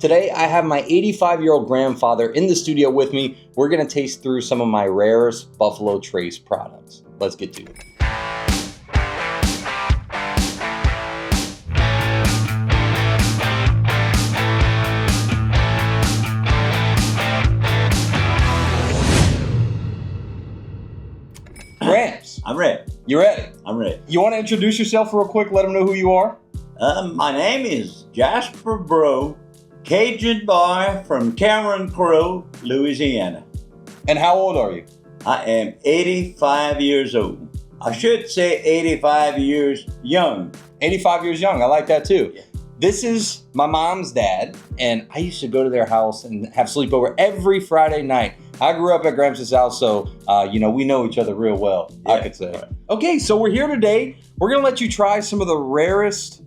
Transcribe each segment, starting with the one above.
Today, I have my 85-year-old grandfather in the studio with me. We're gonna taste through some of my rarest Buffalo Trace products. Let's get to it. Gramps. I'm ready. You ready? I'm ready. You want to introduce yourself real quick? Let them know who you are. My name is Jasper Bro, Cajun boy from Cameron Crow, Louisiana. And how old are you? I am 85 years old. I should say 85 years young. 85 years young. I like that too. Yeah. This is my mom's dad, and I used to go to their house and have sleepover every Friday night. I grew up at Gramps' house, so we know each other real well, Yeah, I could say. right. Okay, so we're here today. We're gonna let you try some of the rarest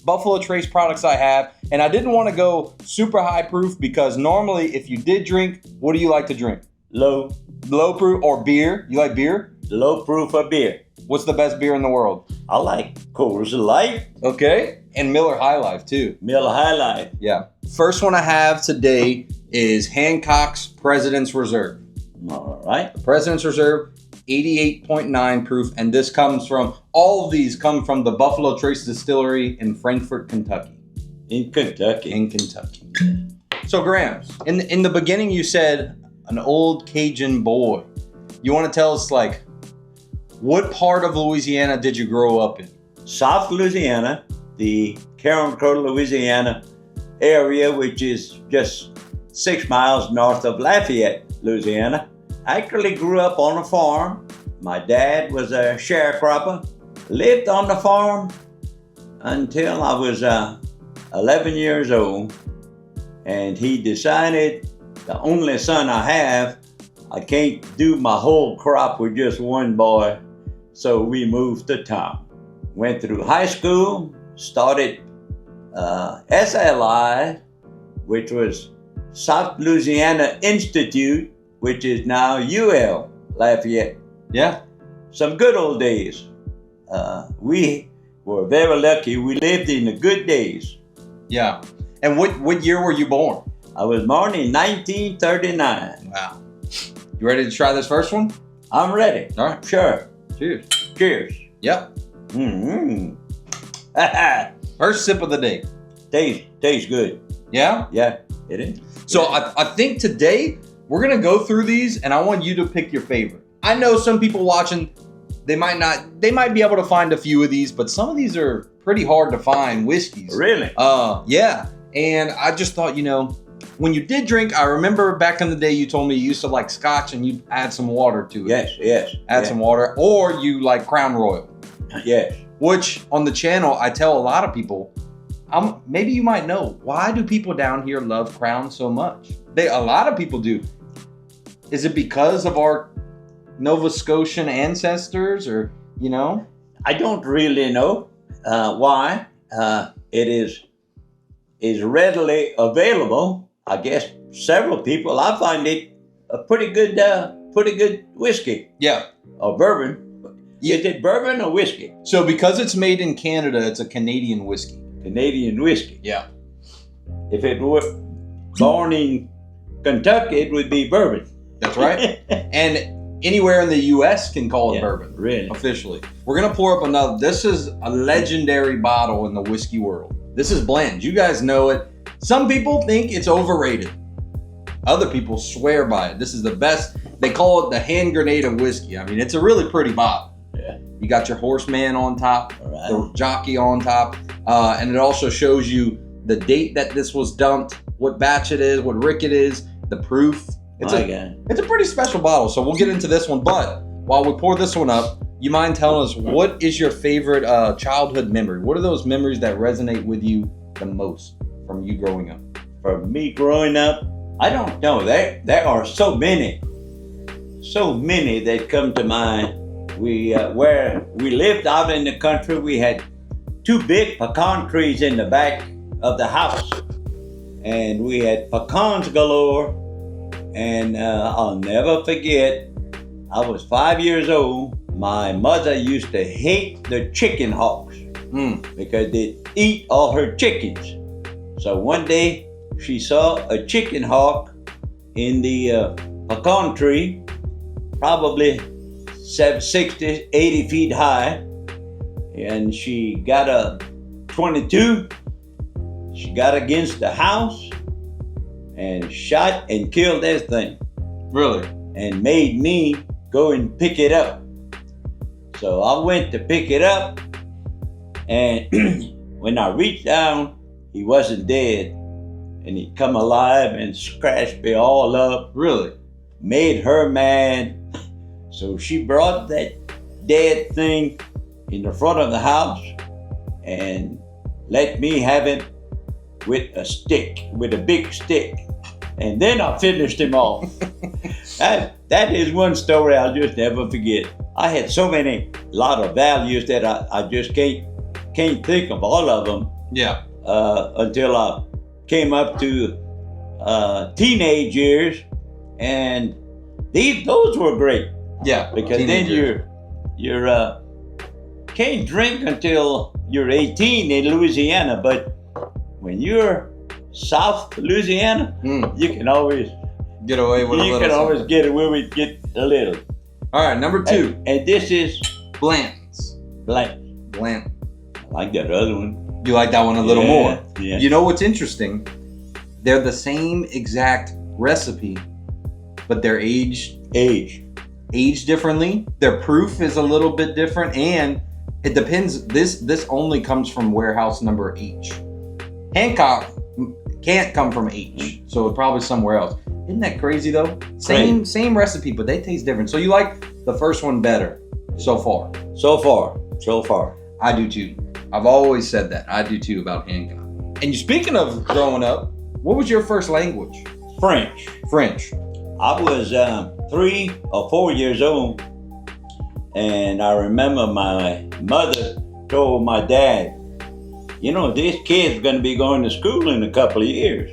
Buffalo Trace products I have, and I didn't want to go super high proof because normally if you did drink, what do you like to drink? Low Proof or beer? You like beer? proof of beer. What's the best beer in the world? I like Coors Light, Okay, and Miller High Life too. Miller High Life. Yeah. First one I have today is Hancock's President's Reserve. All right. President's Reserve, 88.9 proof, and all of these come from the Buffalo Trace Distillery in Frankfort, Kentucky. In Kentucky. So Gramps, in the beginning you said an old Cajun boy. You want to tell us what part of Louisiana did you grow up in? South Louisiana, the Cameron Crow, Louisiana area, which is just 6 miles north of Lafayette, Louisiana. I actually grew up on a farm. My dad was a sharecropper, lived on the farm until I was 11 years old, and he decided, the only son I have, I can't do my whole crop with just one boy, so we moved to town. Went through high school, started SLI, which was South Louisiana Institute, which is now UL Lafayette. Yeah. Some good old days. We were very lucky. We lived in the good days. Yeah. And what year were you born? I was born in 1939. Wow. You ready to try this first one? I'm ready. All right. Sure. Cheers. Cheers. Yep. Mm-hmm. First sip of the day. Tastes good. Yeah? Yeah, it is. So I think today we're going to go through these and I want you to pick your favorite. I know some people watching, they might be able to find a few of these, but some of these are pretty hard to find whiskeys. Really? Yeah. And I just thought, when you did drink, I remember back in the day you told me you used to like scotch and you add some water to it. Yes. Add some water, or you like Crown Royal. Yes. Which on the channel, I tell a lot of people, maybe you might know, why do people down here love Crown so much? A lot of people do. Is it because of our Nova Scotian ancestors or, I don't really know why. It is readily available. I guess several people, I find it a pretty good whiskey. Yeah. Or bourbon. Is it bourbon or whiskey? So because it's made in Canada, it's a Canadian whiskey. Canadian whiskey. Yeah. If it were born in Kentucky, it would be bourbon. That's right. And anywhere in the U.S. can call it bourbon. Really? Officially. We're going to pour up another. This is a legendary bottle in the whiskey world. This is Blanton. You guys know it. Some people think it's overrated. Other people swear by it. This is the best. They call it the hand grenade of whiskey. I mean, it's a really pretty bottle. Yeah. You got your horseman on top, Right. the jockey on top, and it also shows you the date that this was dumped, what batch it is, what rick it is, the proof. It's a pretty special bottle, so we'll get into this one. But while we pour this one up, you mind telling us what is your favorite childhood memory? What are those memories that resonate with you the most from you growing up? For me growing up, I don't know. There are so many that come to mind. Where we lived out in the country, we had 2 big pecan trees in the back of the house, and we had pecans galore. And I'll never forget, I was 5 years old. My mother used to hate the chicken hawks because they'd eat all her chickens. So one day she saw a chicken hawk in the pecan tree, probably 60, 80 feet high. And she got a 22. She got against the house and shot and killed that thing. Really? And made me go and pick it up. So I went to pick it up, and when I reached down, he wasn't dead. And he come alive and scratched me all up. Really? Made her mad. So she brought that dead thing in the front of the house and let me have it with a stick, with a big stick. And then I finished him off. That is one story I'll just never forget. I had so many, lot of values that I just can't think of all of them. Yeah. Until I came up to teenage years, and those were great. Yeah. Because teenagers. then you're can't drink until you're 18 in Louisiana, but when you're South Louisiana, you can always get away with a little. You can always get away with a little. All right, number 2. And this is Blanton's. Blanton. I like that other one. You like that one a little more. Yeah. You know what's interesting? They're the same exact recipe, but they're aged differently. Their proof is a little bit different, and it depends. This only comes from warehouse number H. Hancock can't come from H, so it's probably somewhere else. Isn't that crazy though? Same recipe, but they taste different. So you like the first one better so far? So far. I do too. I've always said that. I do too about Hancock. And speaking of growing up, what was your first language? French. I was 3 or 4 years old, and I remember my mother told my dad, you know, this kid's going to be going to school in a couple of years.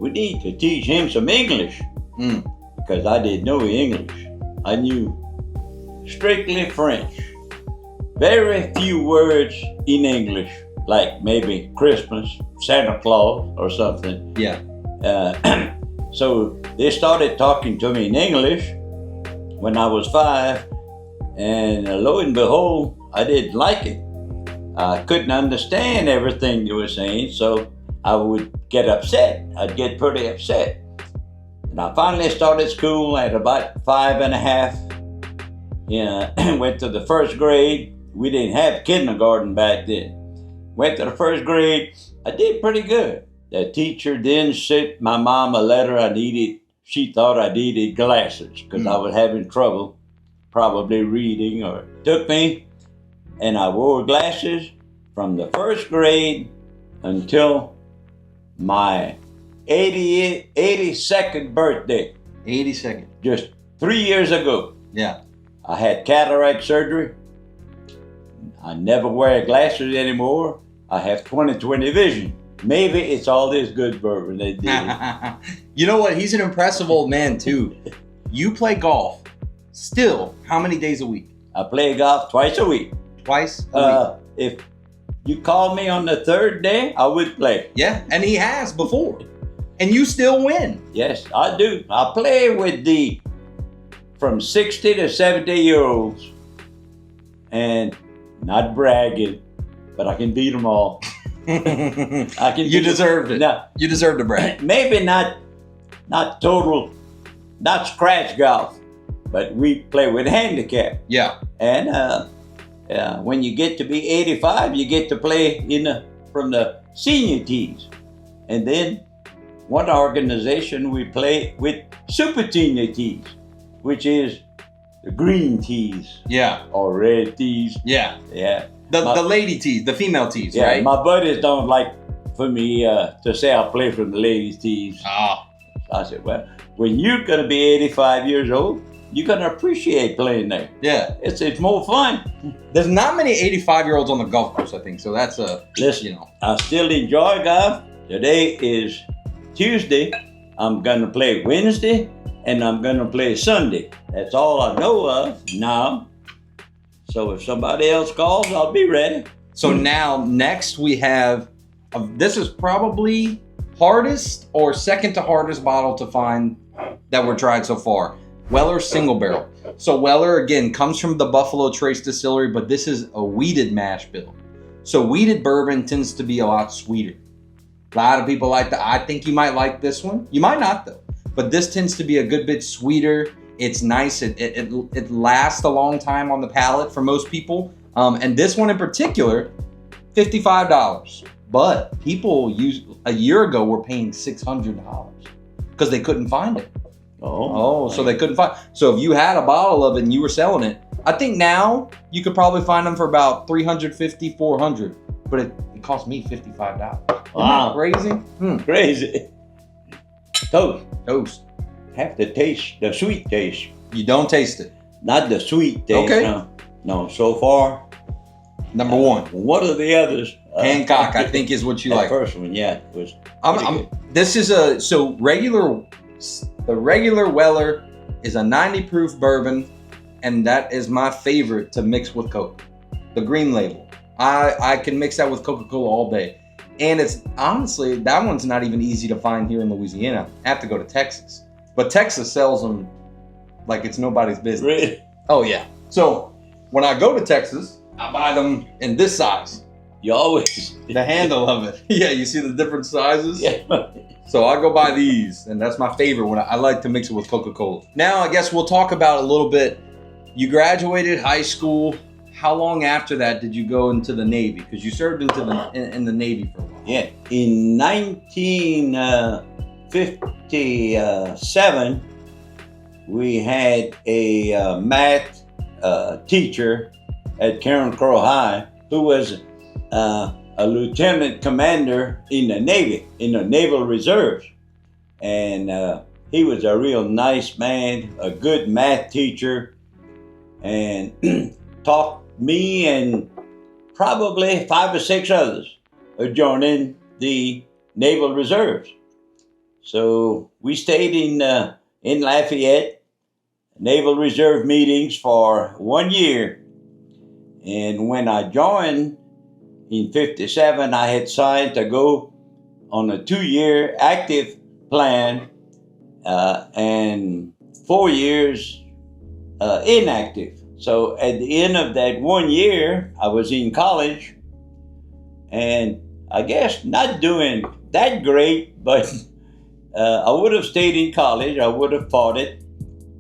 We need to teach him some English. Because I didn't know English. I knew strictly French. Very few words in English, like maybe Christmas, Santa Claus, or something. Yeah. So they started talking to me in English when I was 5, and lo and behold, I didn't like it. I couldn't understand everything they were saying, so I would get upset. I'd get pretty upset. And I finally started school at about 5 and a half. Went to the first grade. We didn't have kindergarten back then. Went to the first grade. I did pretty good. The teacher then sent my mom a letter she thought I needed glasses because I was having trouble probably reading, or took me, and I wore glasses from the first grade until my 82nd birthday. 82nd. Just 3 years ago. Yeah. I had cataract surgery. I never wear glasses anymore. I have 20/20 vision. Maybe it's all this good bourbon they did. You know what? He's an impressive old man too. You play golf still how many days a week? I play golf twice a week. Twice a week? If you called me on the third day, I would play. Yeah, and he has before. And you still win. Yes, I do. I play with from 60 to 70-year-olds. And not bragging, but I can beat them all. You deserved it. No, you deserve to brag. Maybe not total, not scratch golf, but we play with handicap. Yeah. And when you get to be 85, you get to play from the senior teams. And then one organization we play with super senior teams, which is the green tees. Yeah. Or red tees. Yeah. Yeah. The lady tees, the female tees, yeah, right? My buddies don't like for me to say I play from the ladies' tees. Ah. I said, well, when you're going to be 85 years old, you're going to appreciate playing there. Yeah. It's more fun. There's not many 85-year-olds on the golf course, I think, so that's Listen, I still enjoy golf. Today is Tuesday. I'm going to play Wednesday, and I'm going to play Sunday. That's all I know of now. So if somebody else calls, I'll be ready. So now, next we have, this is probably hardest or second to hardest bottle to find that we're tried so far. Weller single barrel. So Weller, again, comes from the Buffalo Trace Distillery, but this is a wheated mash bill. So wheated bourbon tends to be a lot sweeter. A lot of people like that. I think you might like this one. You might not, though. But this tends to be a good bit sweeter. It's nice. It lasts a long time on the palate for most people. And this one in particular, $55. But people a year ago were paying $600 because they couldn't find it. So they couldn't find. So if you had a bottle of it and you were selling it, I think now you could probably find them for about $350, $400. But it cost me $55. Wow, crazy! Crazy. Toast. Have to taste the sweet taste. You don't taste it. Not the sweet taste. Okay. No. So far, number one. What are the others? Hancock, I think, is what you like. The first one, yeah, was. This is the regular Weller is a 90 proof bourbon, and that is my favorite to mix with Coke. The green label. I can mix that with Coca-Cola all day. And it's honestly, that one's not even easy to find here in Louisiana. I have to go to Texas. But Texas sells them like it's nobody's business. Really? Oh, yeah. So when I go to Texas, I buy them in this size. You always. The handle of it. Yeah, you see the different sizes? Yeah. So I go buy these, and that's my favorite one. I like to mix it with Coca-Cola. Now, I guess we'll talk about a little bit. You graduated high school. How long after that did you go into the Navy? Because you served in the Navy for a while. Yeah. In 1957, we had a math teacher at Karen Crow High who was a lieutenant commander in the Navy, in the Naval Reserves. And he was a real nice man, a good math teacher, and taught me and probably 5 or 6 others joining the Naval Reserves. So we stayed in Lafayette, Naval Reserve meetings for 1 year. And when I joined in 57, I had signed to go on a 2-year active plan and 4 years inactive. So at the end of that 1 year, I was in college, and I guess not doing that great, but I would have stayed in college. I would have fought it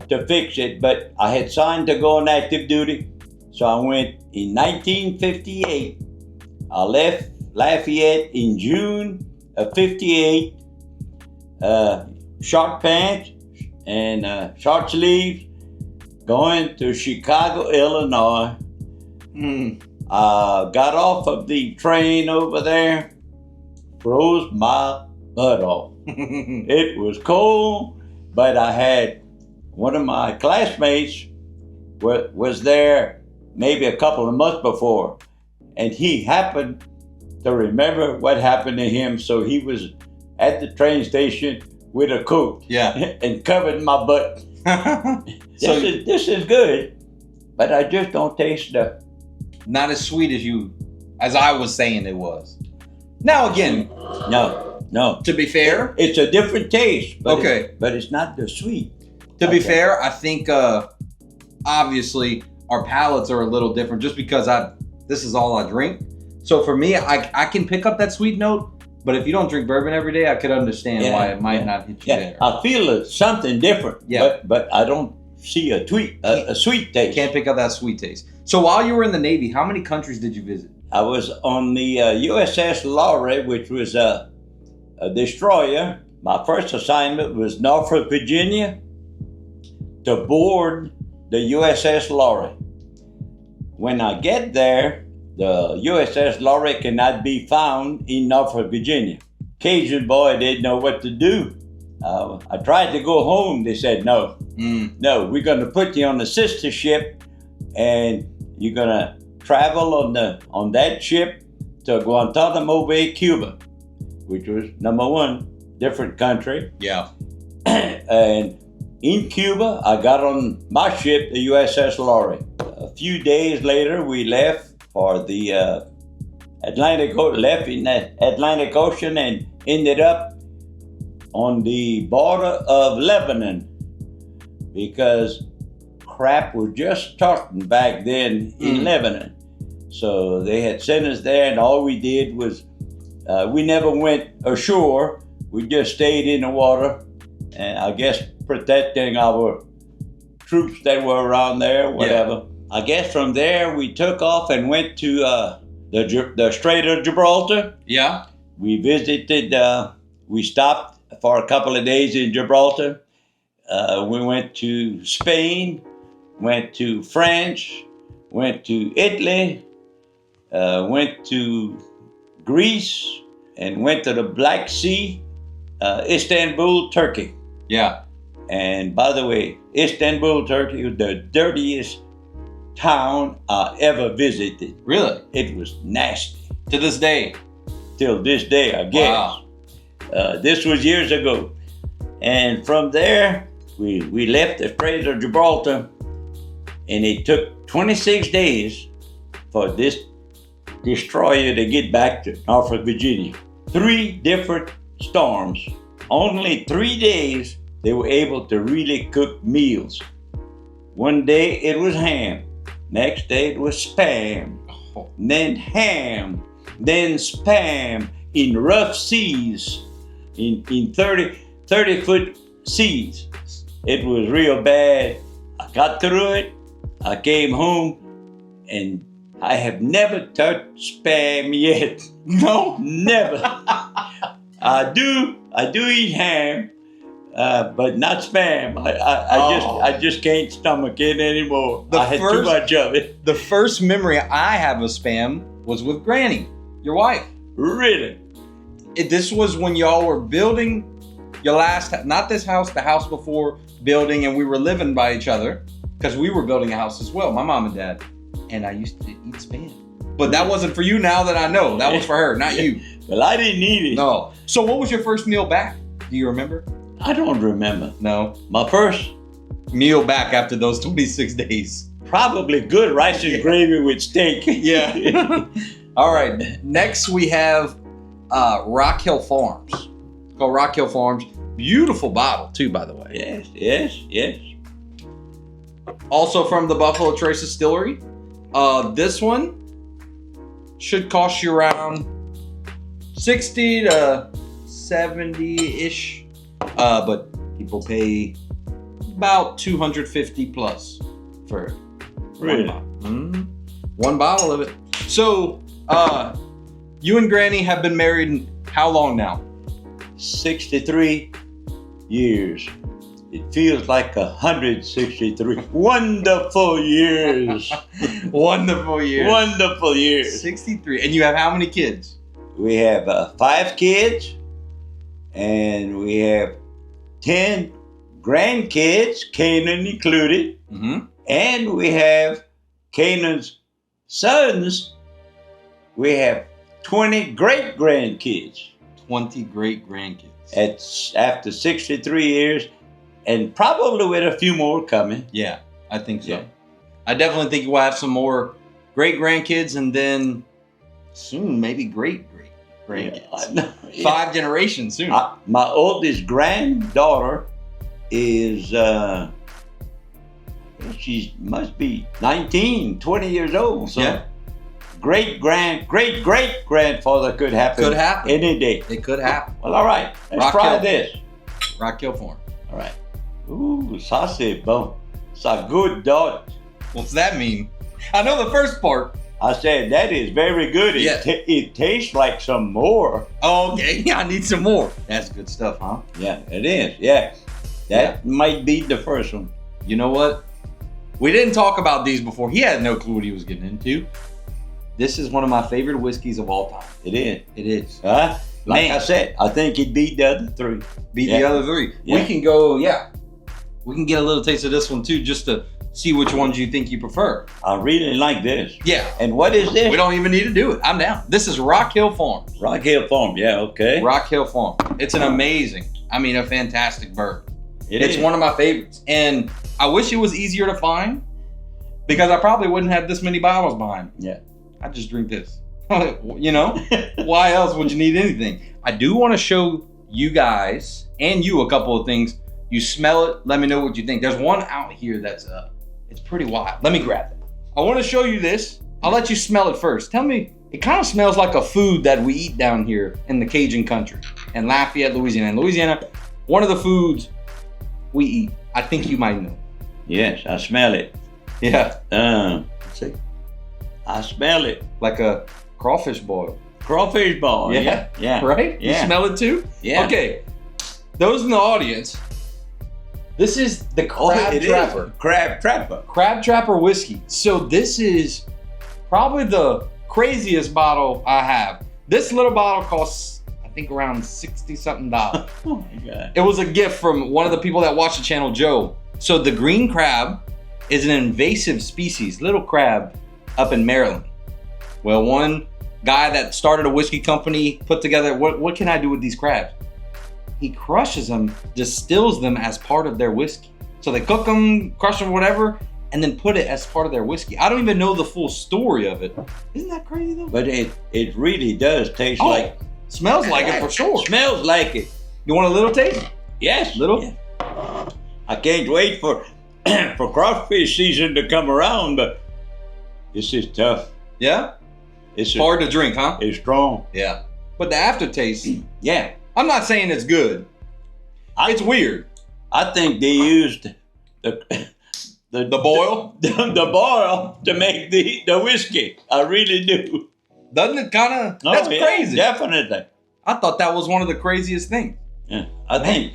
to fix it, but I had signed to go on active duty. So I went in 1958. I left Lafayette in June of 58, short pants and short sleeves, going to Chicago, Illinois. Got off of the train over there, froze my butt off. It was cold, but I had one of my classmates was there maybe a couple of months before, and he happened to remember what happened to him, so he was at the train station with a coat, and covered my butt. This is good, but I just don't taste the. Not as sweet as I was saying it was. Now again, no. To be fair, it's a different taste. But okay, but it's not the sweet. To be fair, I think obviously our palates are a little different, just because this is all I drink. So for me, I can pick up that sweet note. But if you don't drink bourbon every day, I could understand why it might not hit you there. I feel something different. Yeah. But I don't see a sweet taste. Can't pick up that sweet taste. So while you were in the Navy, how many countries did you visit? I was on the USS Lowry, which was a destroyer. My first assignment was Norfolk, Virginia, to board the USS Lowry. When I get there, the USS Lowry cannot be found in Norfolk, Virginia. Cajun boy didn't know what to do. I tried to go home. They said, no, we're going to put you on the sister ship, and you're going to travel on that ship to Guantanamo Bay, Cuba, which was number one, different country. Yeah. And in Cuba, I got on my ship, the USS Lowry. A few days later, we left for the Atlantic Ocean and ended up on the border of Lebanon, because crap was just starting back then in Lebanon. So they had sent us there, and all we did was we never went ashore. We just stayed in the water, and I guess protecting our troops that were around there, whatever. Yeah. I guess from there we took off and went to the Strait of Gibraltar. Yeah. We visited, we stopped for a couple of days in Gibraltar. We went to Spain, went to France, went to Italy, went to Greece, and went to the Black Sea, Istanbul, Turkey. Yeah. And by the way, Istanbul, Turkey was the dirtiest town I ever visited. Really? It was nasty. To this day? Till this day, I guess. Wow. This was years ago. And from there, we left the Strait of Gibraltar, and it took 26 days for this destroyer to get back to Norfolk, Virginia. 3 different storms. Only 3 days they were able to really cook meals. One day it was ham. Next day it was spam. Then ham. Then spam in rough seas. In 30-foot seas. It was real bad. I got through it. I came home, and I have never touched spam yet. No, never. I do eat ham, but not spam. I just can't stomach it anymore. I had too much of it. The first memory I have of spam was with Granny, your wife. Really? This was when y'all were building your last, not this house, the house before building, and we were living by each other because we were building a house as well, my mom and dad. And I used to eat spam. But that wasn't for you now that I know. That was for her, not you. Well, I didn't eat it. No. So what was your first meal back? Do you remember? I don't remember. No. My first meal back after those 26 days. Probably good rice and gravy with steak. Yeah. All right. Next we have Rock Hill Farms. It's called Rock Hill Farms. Beautiful bottle too, by the way. Yes. Also from the Buffalo Trace Distillery. This one should cost you around 60 to 70-ish. But people pay about 250 plus for one bottle. Mm-hmm. One bottle of it. So, you and Granny have been married how long now? 63 years. It feels like 163 wonderful years. Wonderful years. Wonderful years. 63. And you have how many kids? We have 5 kids, and we have 10 grandkids, Canaan included. Mm-hmm. And we have Canaan's sons. We have 20 great-grandkids. 20 great-grandkids. It's after 63 years. And probably with a few more coming. Yeah, I think so. Yeah. I definitely think we'll have some more great-grandkids, and then soon maybe great-great-grandkids. Yeah. 5 generations soon. My oldest granddaughter is, she must be 19, 20 years old. So yeah. Great-great-grandfather could happen. Could happen. Any day. It could happen. Well, all right. Let's try this. Rock Hill Farm. All right. Ooh, ça c'est bon. It's a good dot. What's that mean? I know the first part. I said that is very good. It tastes like some more. Oh, okay. Yeah, I need some more. That's good stuff, huh? Yeah, it is. Yeah. That might be the first one. You know what? We didn't talk about these before. He had no clue what he was getting into. This is one of my favorite whiskeys of all time. It is. It is. Like I said, I think it beat the other 3. The other 3. Yeah. We can go, we can get a little taste of this one too, just to see which ones you think you prefer. I really like this. Yeah. And what is this? We don't even need to do it. I'm down. This is Rock Hill Farm. Rock Hill Farm, yeah, okay. Rock Hill Farm. It's an amazing, a fantastic bourbon. It's one of my favorites. And I wish it was easier to find, because I probably wouldn't have this many bottles behind me. Yeah. I just drink this. You know? Why else would you need anything? I do want to show you guys and you a couple of things. You smell it. Let me know what you think. There's one out here that's it's pretty wild. Let me grab it. I want to show you this. I'll let you smell it first. Tell me, it kind of smells like a food that we eat down here in the Cajun country in Lafayette, Louisiana. In Louisiana, one of the foods we eat. I think you might know. Yes, I smell it. Yeah. Let's see. I smell it. Like a crawfish boil. Crawfish boil. Yeah. Yeah. Right? Yeah. You smell it too? Yeah. Okay. Those in the audience, this is the Crab Trapper. Crab Trapper. Crab Trapper whiskey. So this is probably the craziest bottle I have. This little bottle costs, I think, around $60-something. Oh my God. It was a gift from one of the people that watch the channel, Joe. So the green crab is an invasive species, little crab up in Maryland. Well, one guy that started a whiskey company put together, what can I do with these crabs? He crushes them, distills them as part of their whiskey. So they cook them, crush them, whatever, and then put it as part of their whiskey. I don't even know the full story of it. Isn't that crazy though? But it really does taste like. Smells like it for sure. Smells like it. You want a little taste? Yes. Little? Yeah. I can't wait for for crawfish season to come around, but this is tough. Yeah? It's hard to drink, huh? It's strong. Yeah. But the aftertaste, yeah. I'm not saying it's good. It's weird. I think they used the boil? The boil to make the whiskey. I really do. Doesn't it kind of? Oh, that's yeah, crazy. Definitely. I thought that was one of the craziest things. Yeah. I think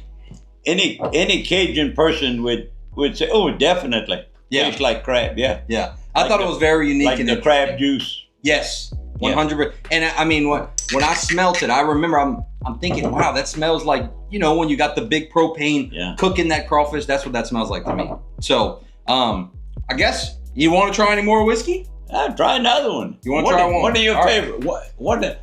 any Cajun person would say, oh, definitely. Yeah. Tastes like crab. Yeah. Yeah. I thought it was very unique. Like the crab juice. Yes. 100%. And I mean, when I smelt it, I remember I'm thinking, wow, that smells like, when you got the big propane cooking that crawfish, that's what that smells like to me. So, I guess you want to try any more whiskey? I'll try another one. You want to try one? What are your favorite? What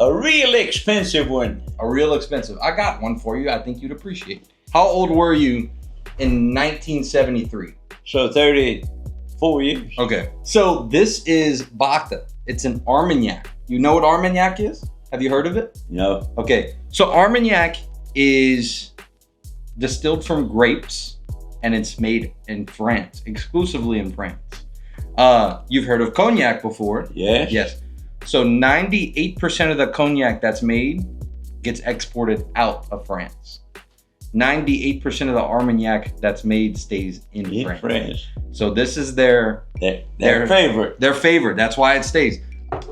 a real expensive one. A real expensive. I got one for you. I think you'd appreciate. How old were you in 1973? So 34 years. Okay. So this is Vodka. It's an Armanac. You know what Armanac is? Have you heard of it? No. Okay. So Armanac is distilled from grapes and it's made in France, exclusively in France. You've heard of cognac before. Yes. Yes. So 98% of the cognac that's made gets exported out of France. 98% of the Armagnac that's made stays in France. So this is their favorite. Their favorite. That's why it stays.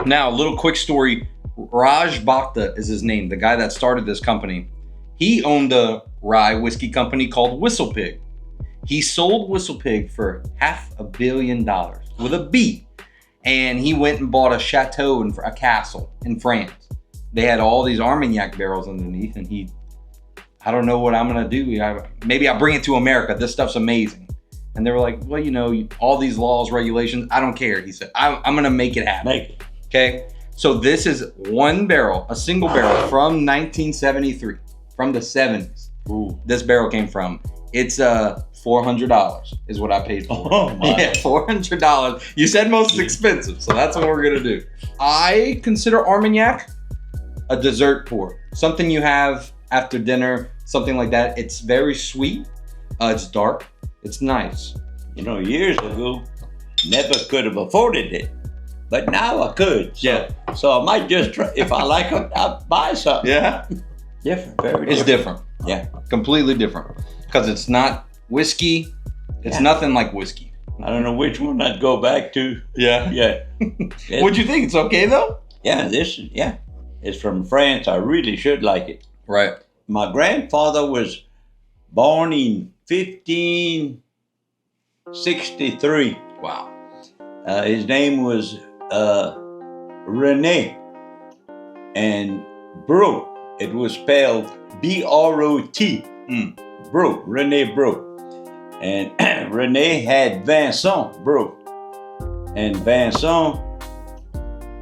Now, a little quick story. Raj Bhakta is his name, the guy that started this company. He owned a rye whiskey company called Whistle Pig. He sold Whistle Pig for $500 million with a B. And he went and bought a chateau and a castle in France. They had all these Armagnac barrels underneath, and I don't know what I'm gonna do. Maybe I'll bring it to America. This stuff's amazing. And they were like, well, all these laws, regulations, I don't care. He said, I'm gonna make it happen. Make it. Okay. So this is one barrel, a single barrel from 1973, from the 70s. Ooh. This barrel came from. It's $400 is what I paid for. Oh my. Yeah, $400. You said most expensive, so that's what we're gonna do. I consider Armagnac a dessert pour, something you have after dinner, something like that. It's very sweet. It's dark. It's nice. Years ago, never could have afforded it, but now I could. So I might just try. If I like it, I'll buy something. Yeah. Different. Very different. It's different. Yeah. Completely different. Because it's not whiskey. It's nothing like whiskey. I don't know which one I'd go back to. Yeah. Yeah. What'd you think? It's okay though? Yeah. It's from France. I really should like it. Right. My grandfather was born in 1563. Wow. His name was Rene, and Brot. It was spelled B-R-O-T. Brot, Rene Brot. And Rene had Vincent Brot. And Vincent,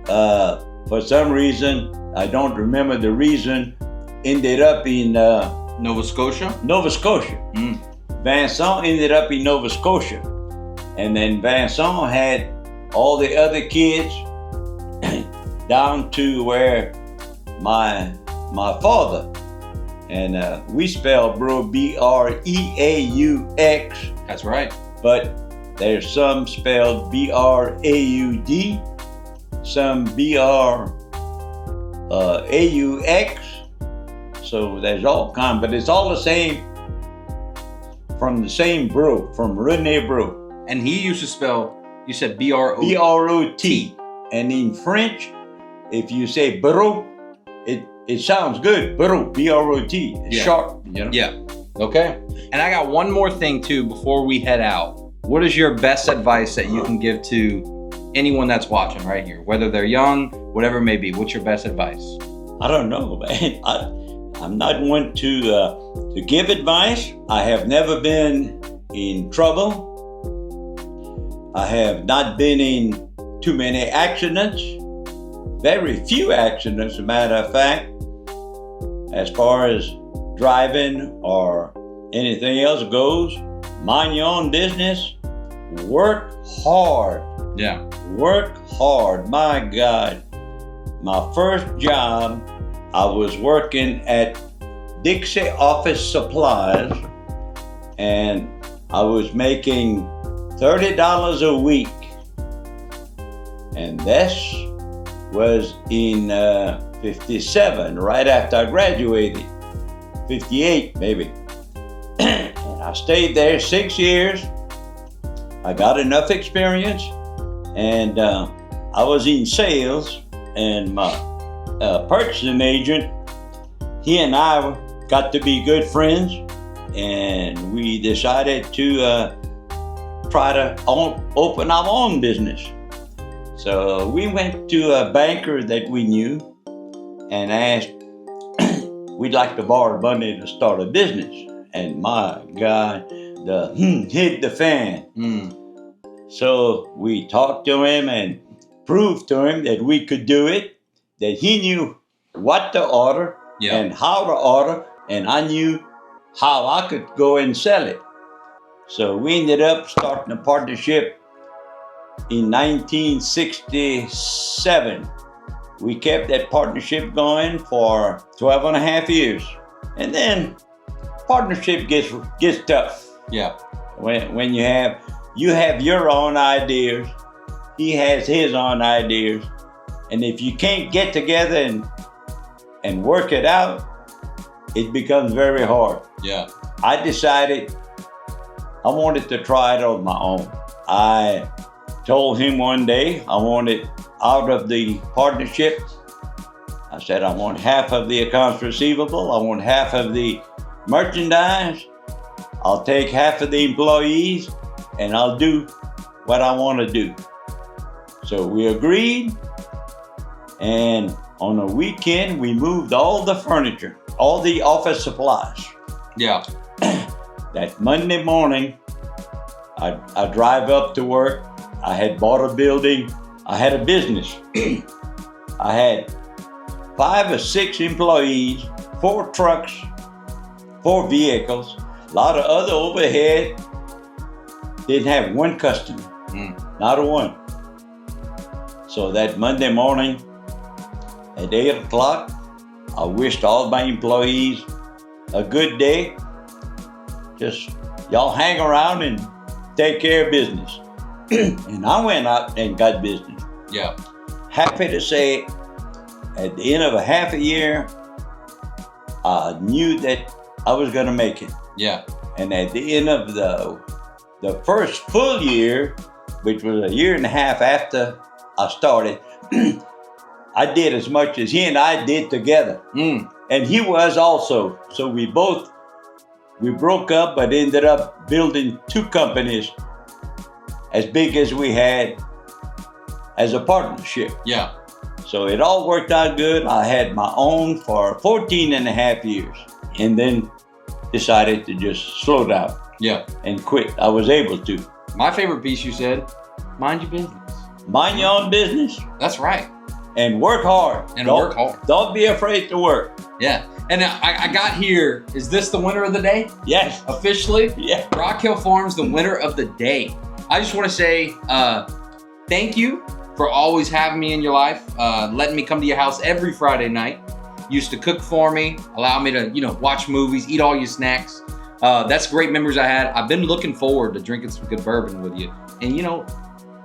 for some reason, I don't remember the reason, ended up in Nova Scotia. Vincent ended up in Nova Scotia. And then Vincent had all the other kids down to where my father And we spell brew B-R-E-A-U-X. That's right. But there's some spelled B-R-A-U-D, some B-R-A-U-X. So there's all kinds, but it's all the same, from the same brew, from Rene Brew. And he used to spell, you said B-R-O-T. B-R-O-T. And in French, if you say brew, it sounds good. Brew, B-R-O-T. It's short. You know? Yeah. Okay. And I got one more thing too before we head out. What is your best advice that you can give to anyone that's watching right here, whether they're young, whatever it may be? What's your best advice? I don't know, man. I'm not one to give advice. I have never been in trouble. I have not been in too many accidents. Very few accidents, as a matter of fact. As far as driving or anything else goes, mind your own business. Work hard. Yeah. Work hard. My God. My first job, I was working at Dixie Office Supplies, and I was making $30 a week. And this was in 57, right after I graduated. 58, maybe. And I stayed there 6 years. I got enough experience, and I was in sales, and my purchasing agent, he and I got to be good friends, and we decided to try to open our own business. So we went to a banker that we knew and asked, we'd like to borrow money to start a business. And my God, hit the fan. So we talked to him and proved to him that we could do it, that he knew what to order and how to order, and I knew how I could go and sell it. So we ended up starting a partnership in 1967. We kept that partnership going for 12 and a half years. And then partnership gets tough. Yeah. When you have your own ideas, he has his own ideas. And if you can't get together and work it out, it becomes very hard. Yeah. I decided I wanted to try it on my own. I told him one day I wanted out of the partnership. I said, I want half of the accounts receivable. I want half of the merchandise. I'll take half of the employees, and I'll do what I want to do. So we agreed, and on a weekend, we moved all the furniture, all the office supplies. Yeah. That Monday morning, I drive up to work. I had bought a building. I had a business. I had 5 or 6 employees, 4 trucks, 4 vehicles, a lot of other overhead. Didn't have one customer, not a one. So that Monday morning at 8 o'clock, I wished all my employees a good day. Just y'all hang around and take care of business. And I went out and got business. Yeah. Happy to say, at the end of a half a year, I knew that I was going to make it. Yeah. And at the end of the first full year, which was a year and a half after I started, I did as much as he and I did together. And he was also. So we broke up, but ended up building 2 companies as big as we had as a partnership. Yeah. So it all worked out good. I had my own for 14 and a half years, and then decided to just slow down. Yeah. And quit. I was able to. My favorite piece you said, mind your business. Mind your own business. That's right. And work hard. Work hard. Don't be afraid to work. Yeah. And I got here, is this the winner of the day? Yes. Officially? Yeah. Rock Hill Farms, the winner of the day. I just want to say thank you for always having me in your life, letting me come to your house every Friday night. used to cook for me, allow me to, watch movies, eat all your snacks. That's great memories I had. I've been looking forward to drinking some good bourbon with you. And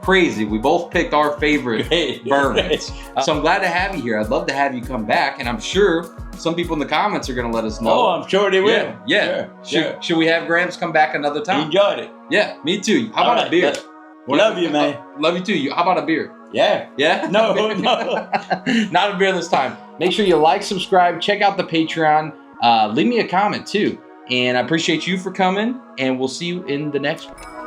crazy, we both picked our favorite bourbons. So I'm glad to have you here. I'd love to have you come back, and I'm sure some people in the comments are going to let us know. Oh, I'm sure they will. Yeah. Sure. Should we have Grams come back another time? Enjoyed it. Yeah, me too. How about a beer? Love you, man. Love you too. How about a beer? Yeah. Yeah? No. Not a beer this time. Make sure you like, subscribe, check out the Patreon. Leave me a comment too. And I appreciate you for coming, and we'll see you in the next one.